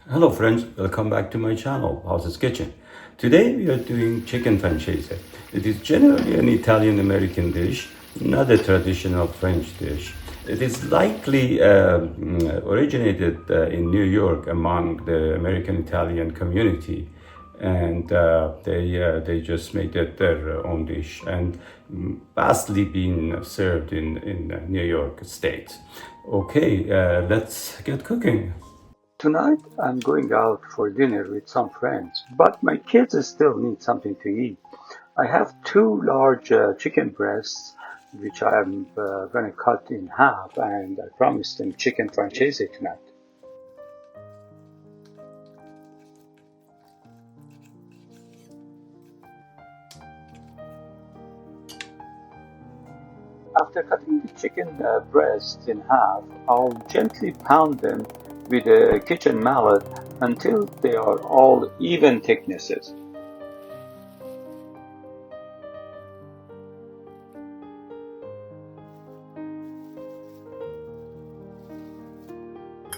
Hello friends, welcome back to my channel, House's Kitchen. Today we are doing chicken francese. It is generally an Italian-American dish, not a traditional French dish. It is likely originated in New York among the American Italian community, and they just made it their own dish, and vastly being served in New York State. Okay, let's get cooking. Tonight I'm going out for dinner with some friends, but my kids still need something to eat. I have two large chicken breasts, which I'm going to cut in half, and I promised them chicken francese tonight. After cutting the chicken breasts in half, I'll gently pound them with a kitchen mallet until they are all even thicknesses.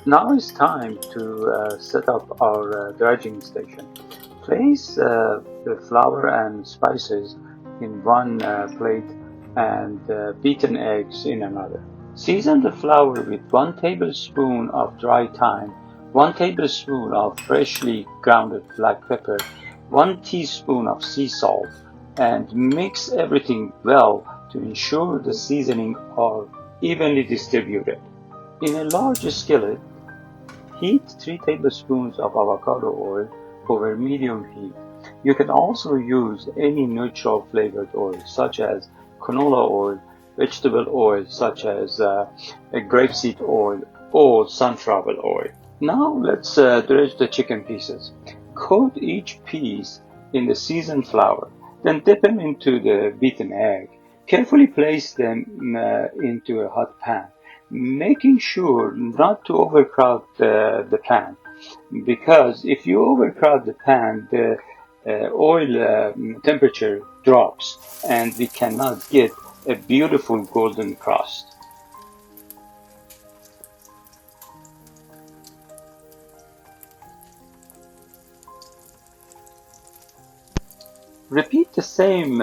Now it's time to set up our dredging station. Place the flour and spices in one plate and beaten eggs in another. Season the flour with 1 tablespoon of dry thyme, 1 tablespoon of freshly grounded black pepper, 1 teaspoon of sea salt, and mix everything well to ensure the seasoning are evenly distributed. In a large skillet, heat 3 tablespoons of avocado oil over medium heat. You can also use any neutral flavored oil such as canola oil, vegetable oil such as grapeseed oil or sunflower oil. Now let's dredge the chicken pieces. Coat each piece in the seasoned flour, then dip them into the beaten egg. Carefully place them into a hot pan, making sure not to overcrowd the pan, because if you overcrowd the pan, the oil temperature drops and we cannot get a beautiful golden crust. Repeat the same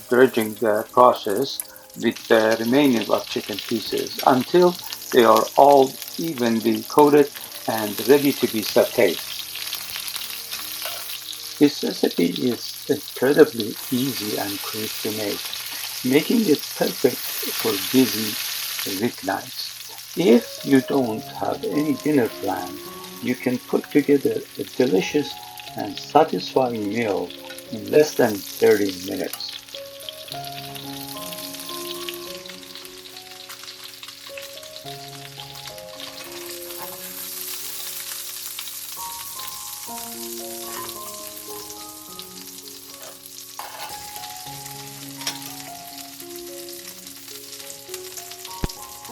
dredging process with the remaining of chicken pieces until they are all evenly coated and ready to be sauteed. This recipe is incredibly easy and quick to make, making it perfect for busy weeknights. If you don't have any dinner plans, you can put together a delicious and satisfying meal in less than 30 minutes.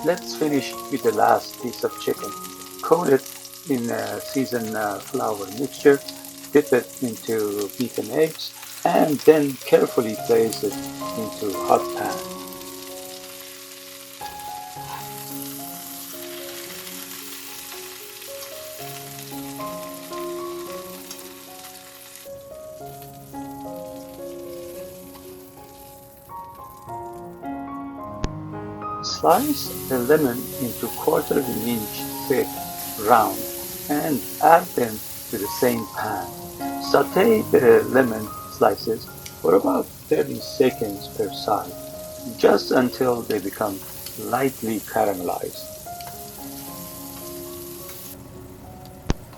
Let's finish with the last piece of chicken. Coat it in a seasoned flour mixture, dip it into beaten eggs, and then carefully place it into hot pan. Slice a lemon into quarter-inch thick rounds and add them to the same pan. Saute the lemon slices for about 30 seconds per side, just until they become lightly caramelized.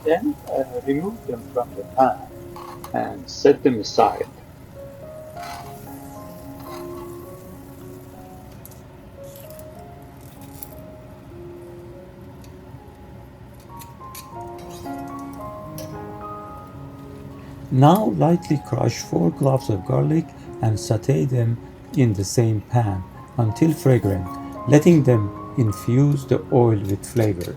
Then remove them from the pan and set them aside. Now lightly crush 4 cloves of garlic and saute them in the same pan until fragrant, letting them infuse the oil with flavor.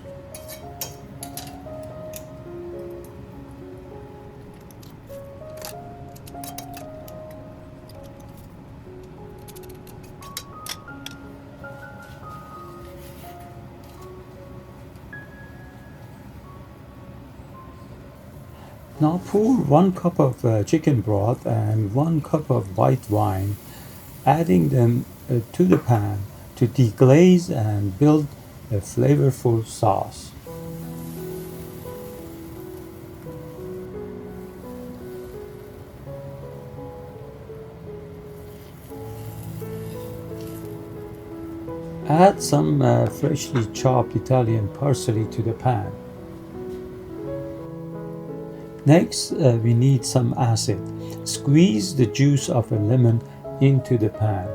Now pour 1 cup of chicken broth and 1 cup of white wine, adding them to the pan to deglaze and build a flavorful sauce. Add some freshly chopped Italian parsley to the pan. Next, we need some acid. Squeeze the juice of a lemon into the pan.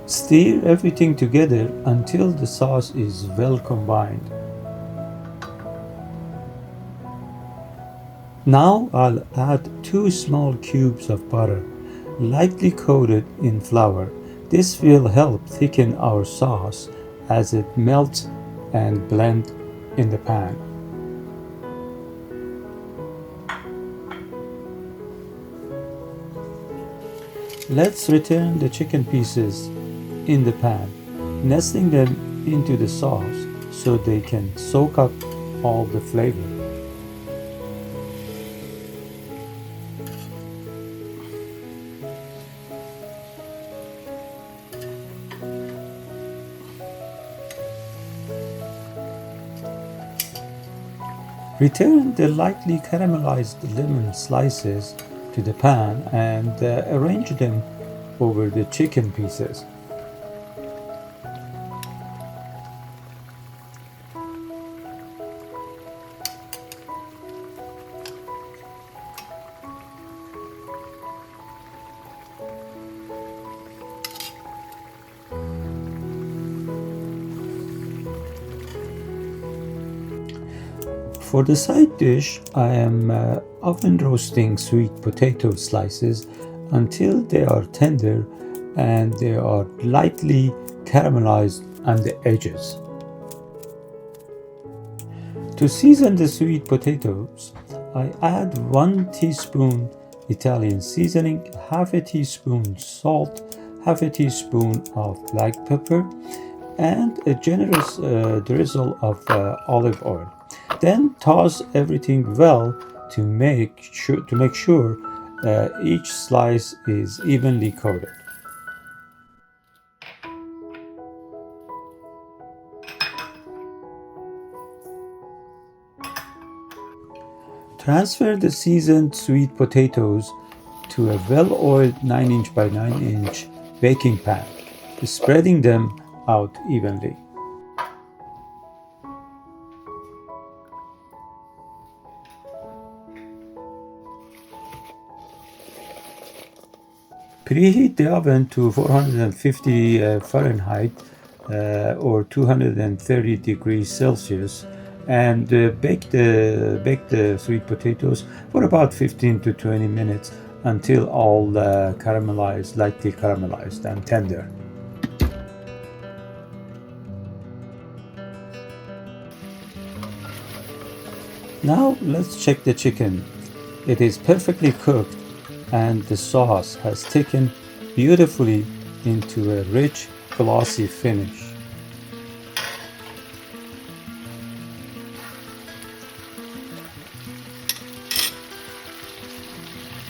Stir everything together until the sauce is well combined. Now I'll add 2 small cubes of butter, lightly coated in flour. This will help thicken our sauce as it melts and blends in the pan. Let's return the chicken pieces in the pan, nesting them into the sauce so they can soak up all the flavor. Return the lightly caramelized lemon slices to the pan and arrange them over the chicken pieces. For the side dish, I am oven roasting sweet potato slices until they are tender and they are lightly caramelized on the edges. To season the sweet potatoes, I add 1 teaspoon Italian seasoning, half a teaspoon salt, half a teaspoon of black pepper, and a generous drizzle of olive oil. Then toss everything well to make sure each slice is evenly coated. Transfer the seasoned sweet potatoes to a well-oiled 9-inch by 9-inch baking pan, spreading them out evenly. Preheat the oven to 450 Fahrenheit or 230 degrees Celsius and bake the sweet potatoes for about 15 to 20 minutes until all lightly caramelized and tender. Now let's check the chicken. It is perfectly cooked and the sauce has thickened beautifully into a rich, glossy finish.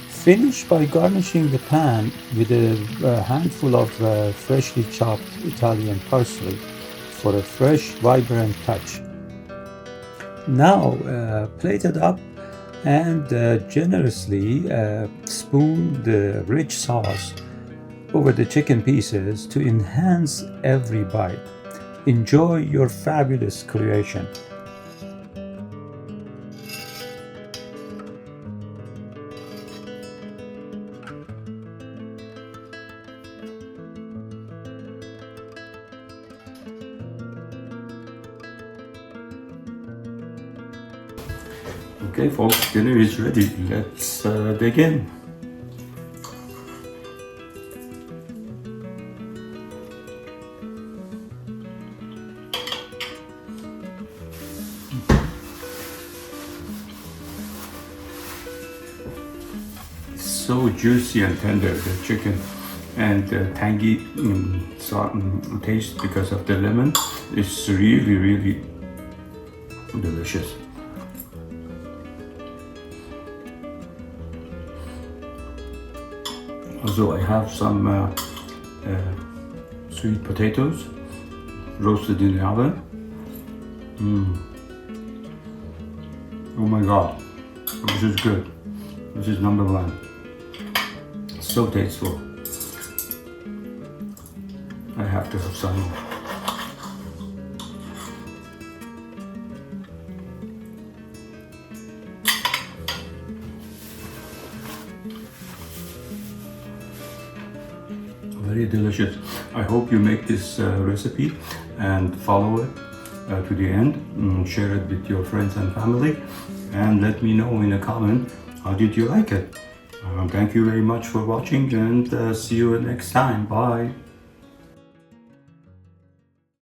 Finish by garnishing the pan with a handful of freshly chopped Italian parsley for a fresh, vibrant touch. Now plate it up and generously spoon the rich sauce over the chicken pieces to enhance every bite. Enjoy your fabulous creation. Okay, folks, dinner is ready. Let's dig in. So juicy and tender, the chicken. and tangy taste because of the lemon. It's really, really delicious. Also, I have some sweet potatoes roasted in the oven. Oh my god, this is good. This is number one. So tasteful. I have to have some. Very delicious. I hope you make this recipe and follow it to the end. Share it with your friends and family, and let me know in a comment how did you like it. Thank you very much for watching, and see you next time. Bye.